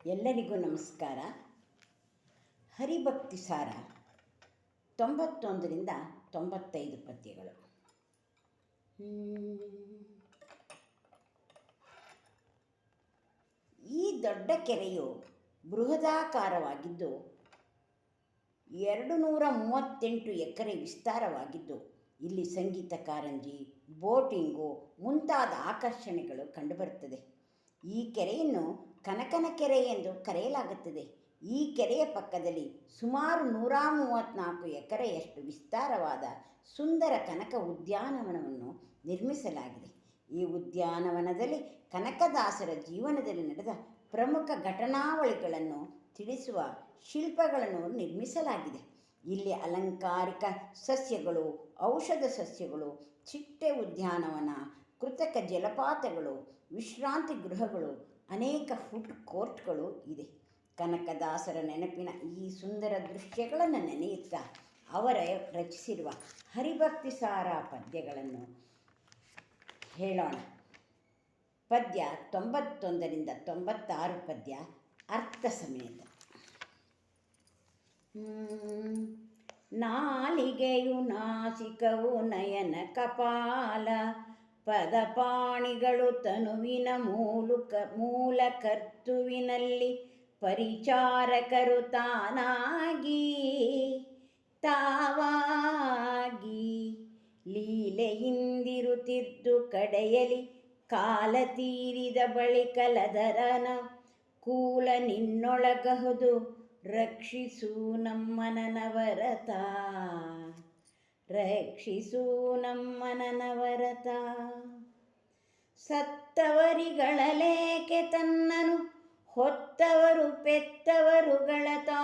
ಎಲ್ಲರಿಗೂ ನಮಸ್ಕಾರ. ಹರಿಭಕ್ತಿ ಸಾರ 91ರಿಂದ 95 ಪದ್ಯಗಳು. ಈ ದೊಡ್ಡ ಕೆರೆಯು ಬೃಹದಾಕಾರವಾಗಿದ್ದು 238 ಎಕರೆ ವಿಸ್ತಾರವಾಗಿದ್ದು, ಇಲ್ಲಿ ಸಂಗೀತ ಕಾರಂಜಿ, ಬೋಟಿಂಗು ಮುಂತಾದ ಆಕರ್ಷಣೆಗಳು ಕಂಡುಬರುತ್ತದೆ. ಈ ಕೆರೆಯನ್ನು ಕನಕನ ಕೆರೆ ಎಂದು ಕರೆಯಲಾಗುತ್ತದೆ. ಈ ಕೆರೆಯ ಪಕ್ಕದಲ್ಲಿ ಸುಮಾರು 134 ಎಕರೆಯಷ್ಟು ವಿಸ್ತಾರವಾದ ಸುಂದರ ಕನಕ ಉದ್ಯಾನವನವನ್ನು ನಿರ್ಮಿಸಲಾಗಿದೆ. ಈ ಉದ್ಯಾನವನದಲ್ಲಿ ಕನಕದಾಸರ ಜೀವನದಲ್ಲಿ ನಡೆದ ಪ್ರಮುಖ ಘಟನಾವಳಿಗಳನ್ನು ತಿಳಿಸುವ ಶಿಲ್ಪಗಳನ್ನು ನಿರ್ಮಿಸಲಾಗಿದೆ. ಇಲ್ಲಿ ಅಲಂಕಾರಿಕ ಸಸ್ಯಗಳು, ಔಷಧ ಸಸ್ಯಗಳು, ಚಿಟ್ಟೆ ಉದ್ಯಾನವನ, ಕೃತಕ ಜಲಪಾತಗಳು, ವಿಶ್ರಾಂತಿ ಗೃಹಗಳು, ಅನೇಕ ಫುಡ್ ಕೋರ್ಟ್ಗಳು ಇದೆ. ಕನಕದಾಸರ ನೆನಪಿನ ಈ ಸುಂದರ ದೃಶ್ಯಗಳನ್ನು ನೆನೆಯುತ್ತಾ ಅವರ ರಚಿಸಿರುವ ಹರಿಭಕ್ತಿ ಸಾರ ಪದ್ಯಗಳನ್ನು ಹೇಳೋಣ. ಪದ್ಯ 91ರಿಂದ 96 ಪದ್ಯ ಅರ್ಥ ಸಮೇತ. ನಾಲಿಗೆಯು ನಾಸಿಕವು ನಯನ ಕಪಾಲ, ಪದಪಾಣಿಗಳು ತನುವಿನ ಮೂಲ ಕರ್ತುವಿನಲ್ಲಿ ಪರಿಚಾರಕರು ತಾವಾಗಿ ಲೀಲೆಯಿಂದಿರುತ್ತಿದ್ದು ಕಡೆಯಲಿ ಕಾಲ ತೀರಿದ ಬಳಿಕ ಲದರನ ಕೂಲ ನಿನ್ನೊಳಗಹುದು ರಕ್ಷಿಸು ನಮ್ಮನವರತ, ರಕ್ಷಿಸು ನಮ್ಮನವರತ. ಸತ್ತವರಿಗಳಲೇಕೆ ತನ್ನನು ಹೊತ್ತವರು ಪೆತ್ತವರುಗಳತಾ,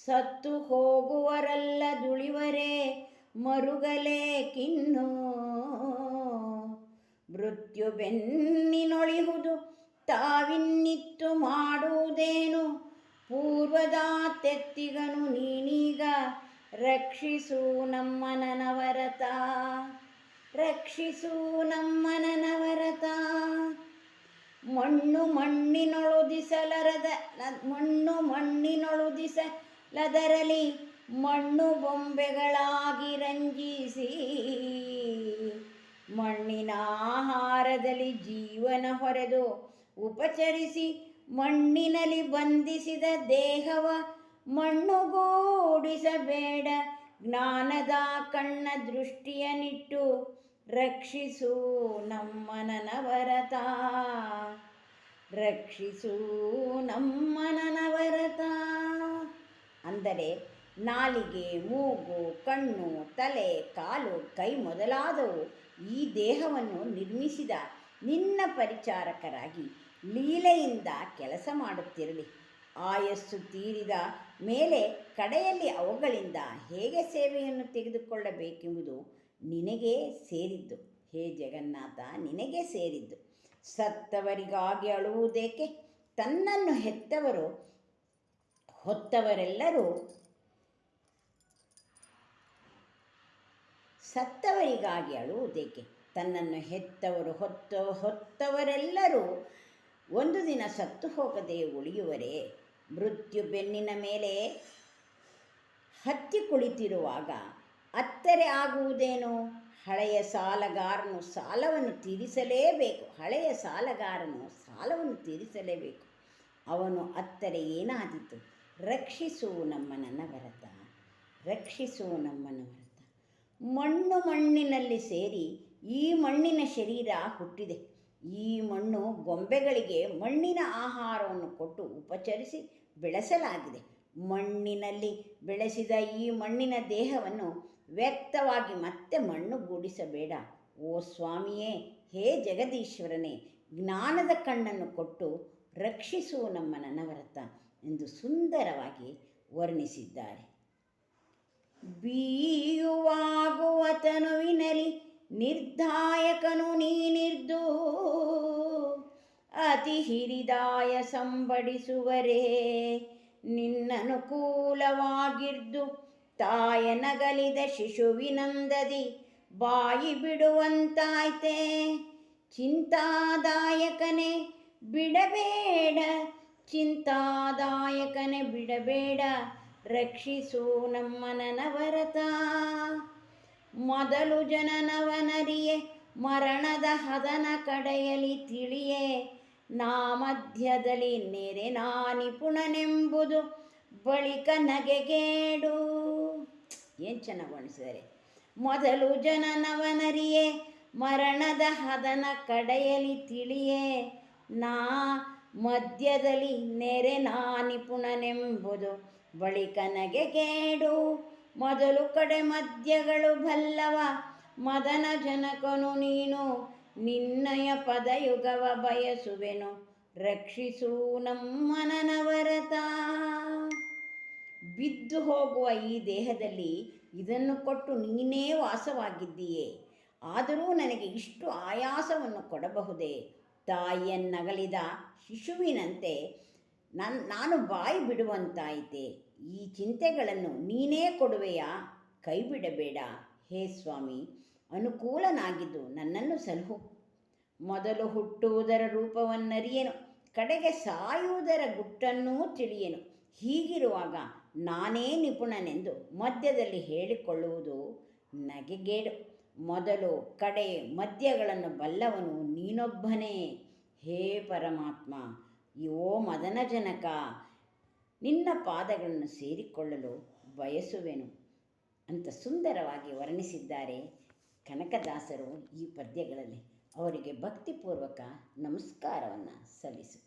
ಸತ್ತು ಹೋಗುವರಲ್ಲ ದುಳಿವರೇ ಮರುಗಲೇಕಿನ್ನು. ಮೃತ್ಯು ಬೆನ್ನಿನೊಳಿಹುದು ತಾವಿನ್ನಿತ್ತು ಮಾಡುವುದೇನು, ಪೂರ್ವದ ತೆತ್ತಿಗನು ನೀನೀಗ ರಕ್ಷಿಸು ನಮ್ಮನವರತ, ರಕ್ಷಿಸು ನಮ್ಮನವರತ. ಮಣ್ಣು ಮಣ್ಣಿನೊಳುದಿಸಲದರಲಿ ಮಣ್ಣು ಬೊಂಬೆಗಳಾಗಿ ರಂಜಿಸಿ, ಮಣ್ಣಿನ ಆಹಾರದಲ್ಲಿ ಜೀವನ ಹೊರೆದು ಉಪಚರಿಸಿ ಮಣ್ಣಿನಲ್ಲಿ ಬಂಧಿಸಿದ ದೇಹವ ಮಣ್ಣುಗೂಡಿಸಬೇಡ, ಜ್ಞಾನದ ಕಣ್ಣ ದೃಷ್ಟಿಯನ್ನಿಟ್ಟು ರಕ್ಷಿಸು ನಮ್ಮನವರತ, ರಕ್ಷಿಸು ನಮ್ಮನವರತ. ಅಂದರೆ ನಾಲಿಗೆ, ಮೂಗು, ಕಣ್ಣು, ತಲೆ, ಕಾಲು, ಕೈ ಮೊದಲಾದವು ಈ ದೇಹವನ್ನು ನಿರ್ಮಿಸಿದ ನಿನ್ನ ಪರಿಚಾರಕರಾಗಿ ಲೀಲೆಯಿಂದ ಕೆಲಸ ಮಾಡುತ್ತಿರಲಿ. ಆಯಸ್ಸು ತೀರಿದ ಮೇಲೆ ಕಡೆಯಲ್ಲಿ ಅವುಗಳಿಂದ ಹೇಗೆ ಸೇವೆಯನ್ನು ತೆಗೆದುಕೊಳ್ಳಬೇಕೆಂಬುದು ನಿನಗೇ ಸೇರಿದ್ದು. ಹೇ ಜಗನ್ನಾಥ, ನಿನಗೇ ಸೇರಿದ್ದು. ಸತ್ತವರಿಗಾಗಿ ಅಳುವುದೇಕೆ, ತನ್ನನ್ನು ಹೆತ್ತವರು ಹೊತ್ತವರೆಲ್ಲರೂ ಸತ್ತವರಿಗಾಗಿ ಅಳುವುದೇಕೆ, ತನ್ನನ್ನು ಹೆತ್ತವರು ಹೊತ್ತವರೆಲ್ಲರೂ ಒಂದು ದಿನ ಸತ್ತು ಹೋಗದೆ ಉಳಿಯುವರೇ. ಮೃತ್ಯು ಬೆನ್ನಿನ ಮೇಲೆ ಹತ್ತಿ ಕುಳಿತಿರುವಾಗ ಅತ್ತರೆ ಆಗುವುದೇನು. ಹಳೆಯ ಸಾಲಗಾರನು ಸಾಲವನ್ನು ತೀರಿಸಲೇಬೇಕು. ಅವನು ಅತ್ತರೆ ಏನಾದೀತು. ರಕ್ಷಿಸು ನಮ್ಮನವರತ, ರಕ್ಷಿಸು ನಮ್ಮನವರತ. ಮಣ್ಣಿನಲ್ಲಿ ಸೇರಿ ಈ ಮಣ್ಣಿನ ಶರೀರ ಹುಟ್ಟಿದೆ. ಈ ಮಣ್ಣು ಗೊಂಬೆಗಳಿಗೆ ಮಣ್ಣಿನ ಆಹಾರವನ್ನು ಕೊಟ್ಟು ಉಪಚರಿಸಿ ಬೆಳೆಸಲಾಗಿದೆ. ಮಣ್ಣಿನಲ್ಲಿ ಬೆಳೆಸಿದ ಈ ಮಣ್ಣಿನ ದೇಹವನ್ನು ವ್ಯರ್ಥವಾಗಿ ಮತ್ತೆ ಮಣ್ಣುಗೂಡಿಸಬೇಡ. ಓ ಸ್ವಾಮಿಯೇ, ಹೇ ಜಗದೀಶ್ವರನೇ, ಜ್ಞಾನದ ಕಣ್ಣನ್ನು ಕೊಟ್ಟು ರಕ್ಷಿಸು ನಮ್ಮನವರತ ಎಂದು ಸುಂದರವಾಗಿ ವರ್ಣಿಸಿದ್ದಾರೆ. ಬೀಯುವಾಗುವ ತನುವಿನಲಿ ನಿರ್ಧಾಯಕನು ನೀನಿರ್ದು, ಅತಿ ಹಿರಿದಾಯ ಸಂಬಡಿಸುವರೇ ನಿನ್ನನುಕೂಲವಾಗಿರ್ದು, ತಾಯ ನಗಲಿದ ಶಿಶುವಿನಂದದಿ ಬಾಯಿ ಬಿಡುವಂತಾಯ್ತೆ. ಚಿಂತಾದಾಯಕನೇ ಬಿಡಬೇಡ ಚಿಂತಾದಾಯಕನೆ ಬಿಡಬೇಡ ರಕ್ಷಿಸು ನಮ್ಮನವರತ. ಮೊದಲು ಜನನವನರಿಯೇ ಮರಣದ ಹದನ ಕಡೆಯಲಿ ತಿಳಿಯೇ, ನಾ ಮಧ್ಯದಲ್ಲಿ ನೆರೆ ನಾ ನಿಪುಣನೆಂಬುದು ಬಳಿಕ ನಗೆಗೇಡು. ಏನು ಚೆನ್ನಾಗಿ ವರ್ಣಿಸಿದ್ದಾರೆ. ಮೊದಲು ಜನನವನರಿಯೇ ಮರಣದ ಹದನ ಕಡೆಯಲಿ ತಿಳಿಯೇ, ನಾ ಮಧ್ಯದಲ್ಲಿ ನೆರೆ ನಾ ನಿಪುಣನೆಂಬುದು ಬಳಿಕ ನಗೆಗೇಡು. ಮೊದಲು ಕಡೆ ಮಧ್ಯಗಳು ಬಲ್ಲವ ಮದನ ಜನಕನು ನೀನು, ನಿನ್ನಯ ಪದಯುಗವ ಬಯಸುವೆನು ರಕ್ಷಿಸು ನಮ್ಮನವರತ. ಬಿದ್ದು ಹೋಗುವ ಈ ದೇಹದಲ್ಲಿ ಇದನ್ನು ಕೊಟ್ಟು ನೀನೇ ವಾಸವಾಗಿದ್ದೀಯೇ, ಆದರೂ ನನಗೆ ಇಷ್ಟು ಆಯಾಸವನ್ನು ಕೊಡಬಹುದೇ? ತಾಯಿಯನ್ನಗಲಿದ ಶಿಶುವಿನಂತೆ ನಾನು ಬಾಯಿ ಬಿಡುವಂತಾಯಿತೆ. ಈ ಚಿಂತೆಗಳನ್ನು ನೀನೇ ಕೊಡುವೆಯಾ? ಕೈ ಬಿಡಬೇಡ ಹೇ ಸ್ವಾಮಿ, ಅನುಕೂಲನಾಗಿದ್ದು ನನ್ನನ್ನು ಸಲಹು. ಮೊದಲು ಹುಟ್ಟುವುದರ ರೂಪವನ್ನರಿಯೆನು, ಕಡೆಗೆ ಸಾಯುವುದರ ಗುಟ್ಟನ್ನೂ ತಿಳಿಯೆನು. ಹೀಗಿರುವಾಗ ನಾನೇ ನಿಪುಣನೆಂದು ಮಧ್ಯದಲ್ಲಿ ಹೇಳಿಕೊಳ್ಳುವುದು ನಗೆಗೇಡು. ಮೊದಲು ಕಡೆ ಮಧ್ಯಗಳನ್ನು ಬಲ್ಲವನು ನೀನೊಬ್ಬನೇ. ಹೇ ಪರಮಾತ್ಮ, ಓ ಮದನ ಜನಕ, ನಿನ್ನ ಪಾದಗಳನ್ನು ಸೇರಿಕೊಳ್ಳಲು ಬಯಸುವೆನು ಅಂತ ಸುಂದರವಾಗಿ ವರ್ಣಿಸಿದ್ದಾರೆ ಕನಕದಾಸರು ಈ ಪದ್ಯಗಳಲ್ಲಿ. ಅವರಿಗೆ ಭಕ್ತಿಪೂರ್ವಕ ನಮಸ್ಕಾರವನ್ನು ಸಲ್ಲಿಸು.